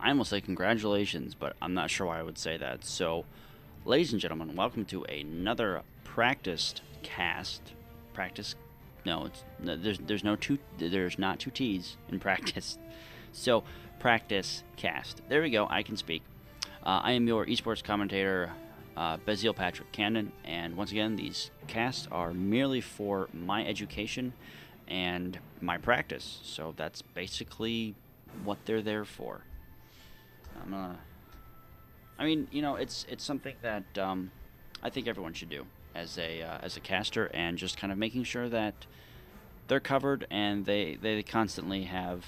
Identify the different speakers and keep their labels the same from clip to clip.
Speaker 1: I almost say congratulations, but I'm not sure why I would say that. So, ladies and gentlemen, welcome to another practiced cast. Practice? No, there's not two T's in practice. So, practice cast. There we go. I can speak. I am your esports commentator, Bezil Patrick Cannon, and once again, these casts are merely for my education and my practice. So that's basically what they're there for. It's something that I think everyone should do as a caster, and just kind of making sure that they're covered and they constantly have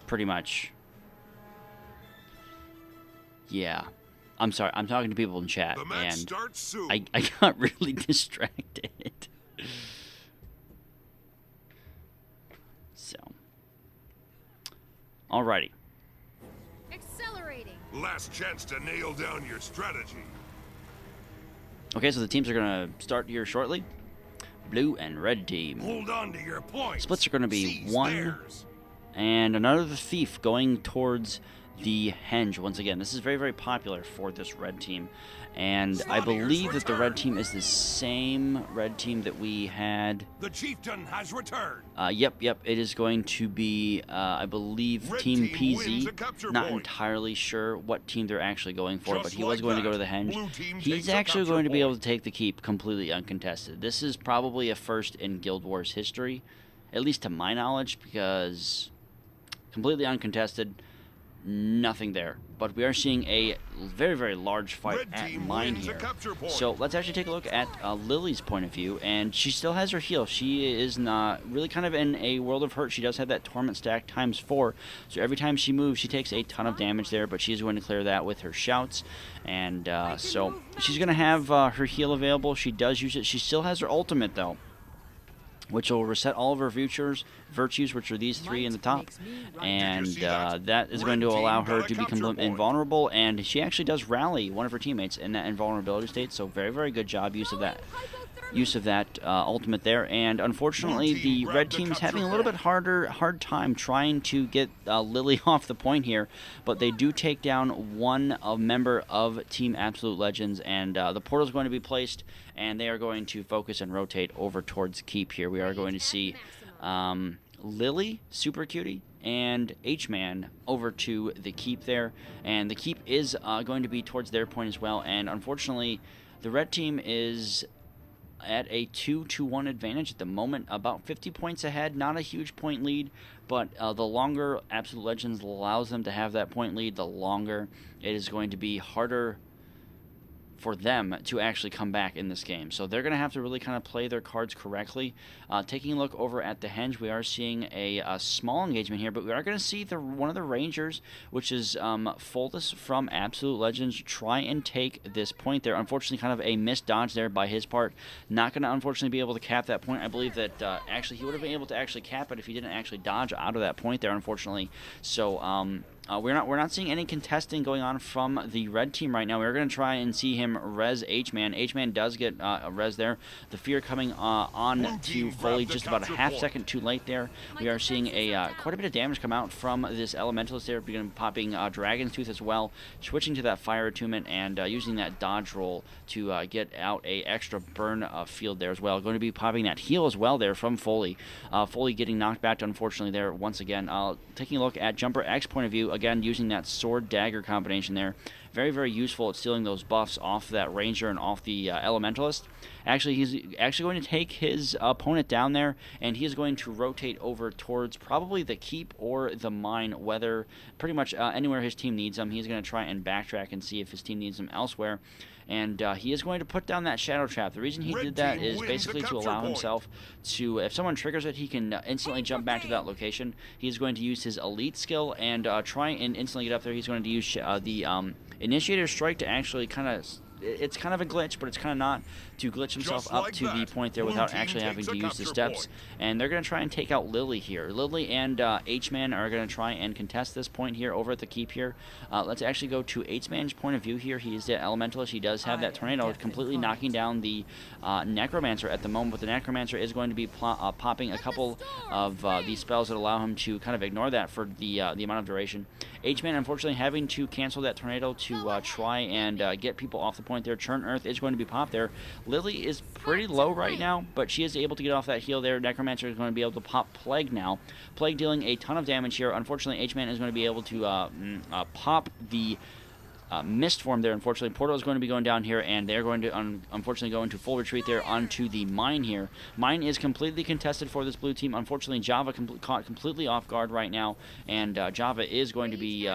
Speaker 1: pretty much. Yeah. I'm sorry, I'm talking to people in chat, and I got really distracted. So. Alrighty.
Speaker 2: Accelerating.
Speaker 3: Last chance to nail down your strategy.
Speaker 1: Okay, so the teams are going to start here shortly. Blue and red team.
Speaker 3: Hold on to your points.
Speaker 1: Splits are going to be
Speaker 3: Seize
Speaker 1: one
Speaker 3: theirs.
Speaker 1: and another thief going towards the henge. Once again, this is very, very popular for this red team, and I believe that the red team is the same red team that we had.
Speaker 3: The chieftain has returned.
Speaker 1: Yep, it is going to be, I believe,
Speaker 3: Red
Speaker 1: Team
Speaker 3: team wins a
Speaker 1: PZ.
Speaker 3: capture
Speaker 1: Not
Speaker 3: point.
Speaker 1: entirely sure what team they're actually going for,
Speaker 3: Just
Speaker 1: but he was
Speaker 3: like
Speaker 1: going to go
Speaker 3: that,
Speaker 1: to the henge.
Speaker 3: blue team
Speaker 1: He's
Speaker 3: takes a
Speaker 1: actually
Speaker 3: capture
Speaker 1: going to be able to
Speaker 3: point.
Speaker 1: take the keep completely uncontested. This is probably a first in Guild Wars history, at least to my knowledge, because completely uncontested, nothing there. But we are seeing a very, very large fight
Speaker 3: Red
Speaker 1: at
Speaker 3: team
Speaker 1: mine
Speaker 3: wins a
Speaker 1: here.
Speaker 3: capture point.
Speaker 1: So let's actually take a look at Lily's point of view, and she still has her heal. She is not really kind of in a world of hurt. She does have that torment stack ×4, so every time she moves, she takes a ton of damage there, but she's going to clear that with her shouts, and so she's going to have her heal available. She does use it. She still has her ultimate, though, which will reset all of her virtues, which are these three in the top, and that is going to allow her to become invulnerable, and she actually does rally one of her teammates in that invulnerability state, so very, very good job use of that ultimate there. And unfortunately, the red team is having a little bit hard time trying to get Lily off the point here, but they do take down one member of Team Absolute Legends, and the portal is going to be placed, and they are going to focus and rotate over towards Keep here. We are going to see Lily, Super Cutie, and H-Man over to the Keep there, and the Keep is going to be towards their point as well, and unfortunately, the red team is at a 2-1 advantage at the moment, about 50 points ahead. Not a huge point lead, but the longer Absolute Legends allows them to have that point lead, the longer it is going to be harder for them to actually come back in this game. So they're going to have to really kind of play their cards correctly. Taking a look over at the henge, we are seeing a small engagement here, but we are going to see one of the Rangers, which is Foldus from Absolute Legends, try and take this point there. Unfortunately, kind of a missed dodge there by his part. Not going to unfortunately be able to cap that point. I believe that actually he would have been able to actually cap it if he didn't actually dodge out of that point there, unfortunately. So we're not seeing any contesting going on from the red team right now. We're going to try and see him res H-Man. H-Man does get a res there. The fear coming on to Foley just about a half second too late there. We are seeing quite a bit of damage come out from this Elementalist there, beginning popping Dragon's Tooth as well, switching to that Fire Attunement and using that dodge roll to get out a extra burn field there as well. Going to be popping that heal as well there from Foley. Foley getting knocked back, unfortunately, there once again. Taking a look at Jumper X point of view, again, using that sword-dagger combination there. Very, very useful at stealing those buffs off that Ranger and off the Elementalist. Actually, he's actually going to take his opponent down there, and he is going to rotate over towards probably the Keep or the Mine, whether pretty much anywhere his team needs him. He's going to try and backtrack and see if his team needs him elsewhere. And he is going to put down that Shadow Trap. The reason he did that is basically to allow himself to, if someone triggers it, he can instantly jump back to that location. He's going to use his Elite skill and try and instantly get up there. He's going to use the Initiator Strike to actually kind of it's kind of a glitch, but it's kind of not, to glitch himself
Speaker 3: Just
Speaker 1: up
Speaker 3: like
Speaker 1: to the
Speaker 3: that,
Speaker 1: point there
Speaker 3: blue
Speaker 1: without
Speaker 3: team
Speaker 1: actually having
Speaker 3: takes
Speaker 1: to
Speaker 3: a
Speaker 1: use the
Speaker 3: capture
Speaker 1: steps.
Speaker 3: point.
Speaker 1: And they're going to try and take out Lily here. Lily and H-Man are going to try and contest this point here over at the keep here. Let's actually go to H-Man's point of view here. He is the Elementalist. He does have that tornado completely knocking down the Necromancer at the moment, but the Necromancer is going to be popping a couple of these spells that allow him to kind of ignore that for the amount of duration. H-Man, unfortunately, having to cancel that tornado to try and get people off the point there. Churn Earth is going to be popped there. Lily is pretty low right now, but she is able to get off that heal there. Necromancer is going to be able to pop Plague now. Plague dealing a ton of damage here. Unfortunately, H-Man is going to be able to pop the Mist form there. Unfortunately, Portal is going to be going down here, and they're going to unfortunately go into full retreat there onto the mine here. Mine is completely contested for this blue team. Unfortunately, Java caught completely off guard right now, and Java is going to be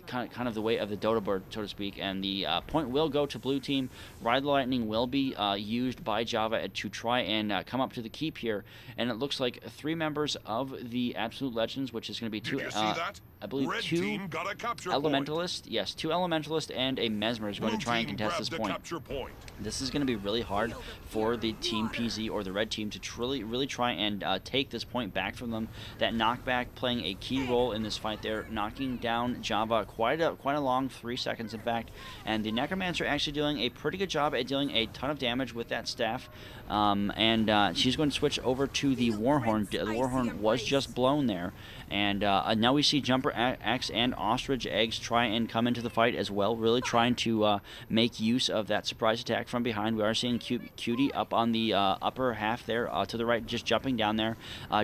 Speaker 1: kind of the way of the Dota bird, so to speak, and the point will go to blue team. Ride the Lightning will be used by Java to try and come up to the keep here, and it looks like 3 members of the Absolute Legends, which is going to be 2,
Speaker 3: Did you see that?
Speaker 1: I believe
Speaker 3: Red
Speaker 1: 2
Speaker 3: team got a capture
Speaker 1: Elementalist. Yes, 2 Elementalist and a Mesmer is going
Speaker 3: Blue
Speaker 1: to try and
Speaker 3: team
Speaker 1: contest this
Speaker 3: grabbed the
Speaker 1: point.
Speaker 3: capture point.
Speaker 1: This is going to be really hard for the Team PZ or the red team to really try and take this point back from them. That knockback playing a key role in this fight there, knocking down Java quite a long 3 seconds, in fact. And the Necromancer actually doing a pretty good job at dealing a ton of damage with that staff. And she's going to switch over to the Warhorn. The Warhorn was just blown there. And now we see Jumper Axe and Ostrich Eggs try and come into the fight as well, really trying to make use of that surprise attack from behind. We are seeing Cutie up on the upper half there to the right, just jumping down there.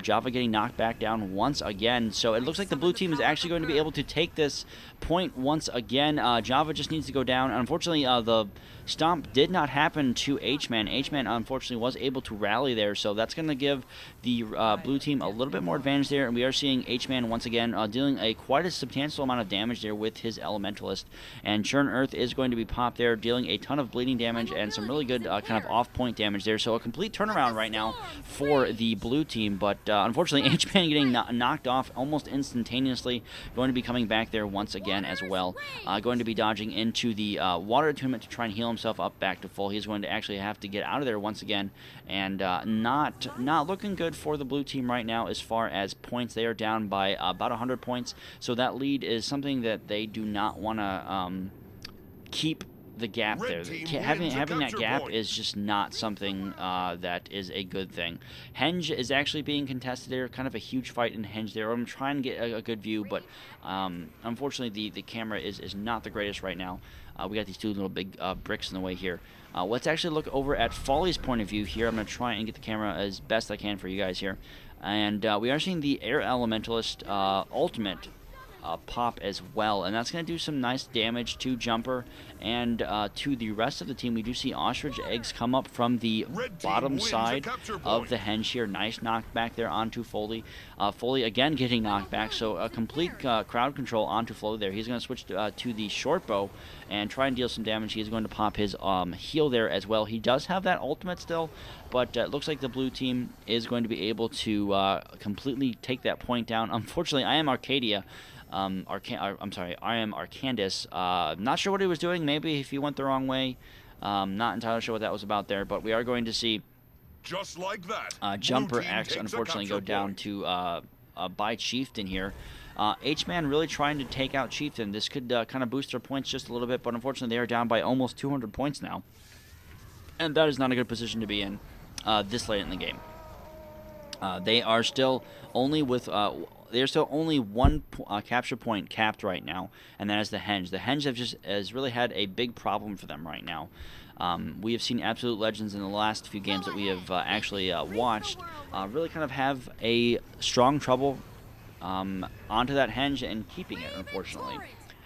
Speaker 1: Java getting knocked back down once again. So it looks like the blue team is actually going to be able to take this point once again. Java just needs to go down. Unfortunately, the stomp did not happen to H-Man. H-Man, unfortunately, was able to rally there, so that's going to give the blue team a little bit more advantage there, and we are seeing H-Man once again dealing quite a substantial amount of damage there with his Elementalist, and Churn Earth is going to be popped there, dealing a ton of bleeding damage and some really good kind of off-point damage there, so a complete turnaround right now for the blue team, but unfortunately, H-Man getting knocked off almost instantaneously, going to be coming back there once again as well, going to be dodging into the water attunement to try and heal himself up back to full. He's going to actually have to get out of there once again, and not looking good for the blue team right now as far as points. They are down by about 100 points, so that lead is something that they do not want to keep the gap there. Having that gap is just not something that is a good thing. Henge is actually being contested there, kind of a huge fight in Henge there. I'm trying to get a good view, but unfortunately the camera is not the greatest right now. We got these 2 little big bricks in the way here. Let's actually look over at Folly's point of view here. I'm going to try and get the camera as best I can for you guys here. And we are seeing the Air Elementalist ultimate pop as well, and that's going to do some nice damage to Jumper and to the rest of the team. We do see Ostrich Eggs come up from the bottom side of the Henge here. Nice knockback there onto Foley. Foley again getting knocked back, so a complete crowd control onto Foley there. He's going to switch to the short bow and try and deal some damage. He's going to pop his heal there as well. He does have that ultimate still, but it looks like the blue team is going to be able to completely take that point down. Unfortunately, I am Arcadia. I'm sorry, I am Arcandis. Not sure what he was doing. Maybe if he went the wrong way. Not entirely sure what that was about there, but we are going to see
Speaker 3: just like that.
Speaker 1: Jumper X unfortunately go down to by Chieftain here. H-Man really trying to take out Chieftain. This could kind of boost their points just a little bit, but unfortunately they are down by almost 200 points now. And that is not a good position to be in this late in the game. They are still only with... There's still only 1 capture point capped right now, and that is the Henge. The Henge has really had a big problem for them right now. We have seen Absolute Legends in the last few games that we have actually watched really kind of have a strong trouble onto that Henge and keeping it, unfortunately.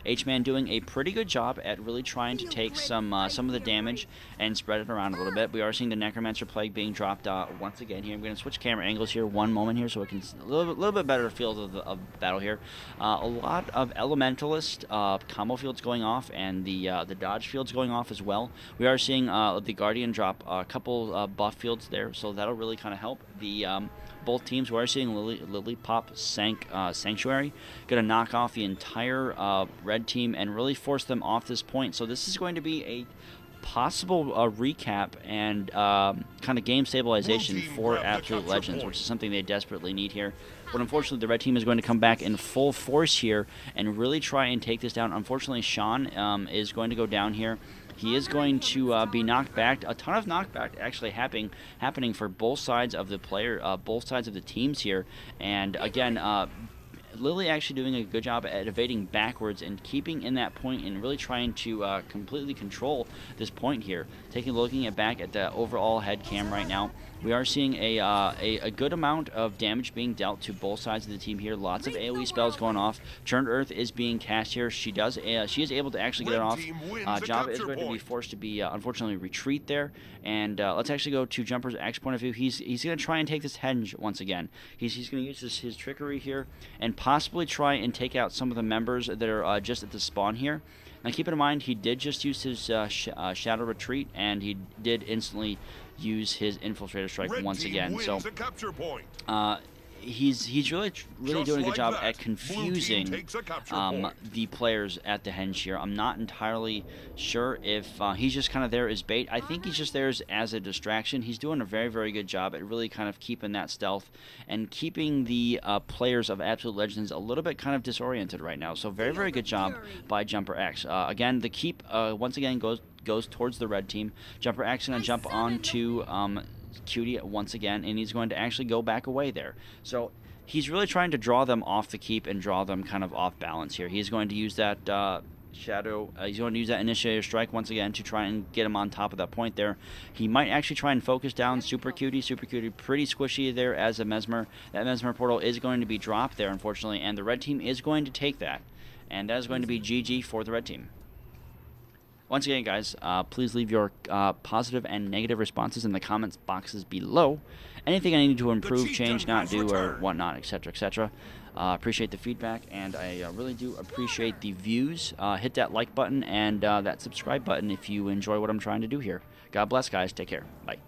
Speaker 1: H-Man doing a pretty good job at really trying to take some of the damage and spread it around a little bit. We are seeing the Necromancer Plague being dropped once again here. I'm going to switch camera angles here one moment here so I can a little bit better feel of battle here. A lot of Elementalist combo fields going off and the dodge fields going off as well. We are seeing the Guardian drop a couple buff fields there, so that'll really kind of help the both teams. We are seeing Lily pop Sanctuary, going to knock off the entire red team and really force them off this point. So this is going to be a possible recap and kind of game stabilization for Absolute Legends, which is something they desperately need here. But unfortunately, the red team is going to come back in full force here and really try and take this down. Unfortunately, Sean is going to go down here. He is going to be knocked back. A ton of knockback actually happening for both sides of the both sides of the teams here. And again, Lily actually doing a good job at evading backwards and keeping in that point and really trying to completely control this point here. Looking back at the overall head cam right now, we are seeing a good amount of damage being dealt to both sides of the team here. Lots of AoE spells going off. Churned Earth is being cast here. She is able to actually get it off. Java is going to be forced to be unfortunately retreat there. And let's actually go to Jumper's X point of view. He's going to try and take this henge once again. He's going to use his trickery here and possibly try and take out some of the members that are just at the spawn here. Now keep in mind, he did just use his Shadow Retreat, and he did instantly use his Infiltrator Strike once again. So he's really doing a good job at confusing the players at the henge here. I'm not entirely sure if he's just kind of there as bait. I think he's just there as a distraction. He's doing a very, very good job at really kind of keeping that stealth and keeping the players of Absolute Legends a little bit kind of disoriented right now. So very, very good job by Jumper X. Again, the keep once again goes towards the red team. Jumper X going to jump onto Cutie once again, and he's going to actually go back away there. So he's really trying to draw them off the keep and draw them kind of off balance here. He's going to use that Shadow, he's going to use that Initiator Strike once again to try and get him on top of that point there. He might actually try and focus down Super Cutie. Super Cutie pretty squishy there as a Mesmer. That Mesmer portal is going to be dropped there, unfortunately, and the red team is going to take that. And that is going to be GG for the red team. Once again, guys, please leave your positive and negative responses in the comments boxes below. Anything I need to improve, change, not do, or whatnot, etc., etc. Appreciate the feedback, and I really do appreciate the views. Hit that like button and that subscribe button if you enjoy what I'm trying to do here. God bless, guys. Take care. Bye.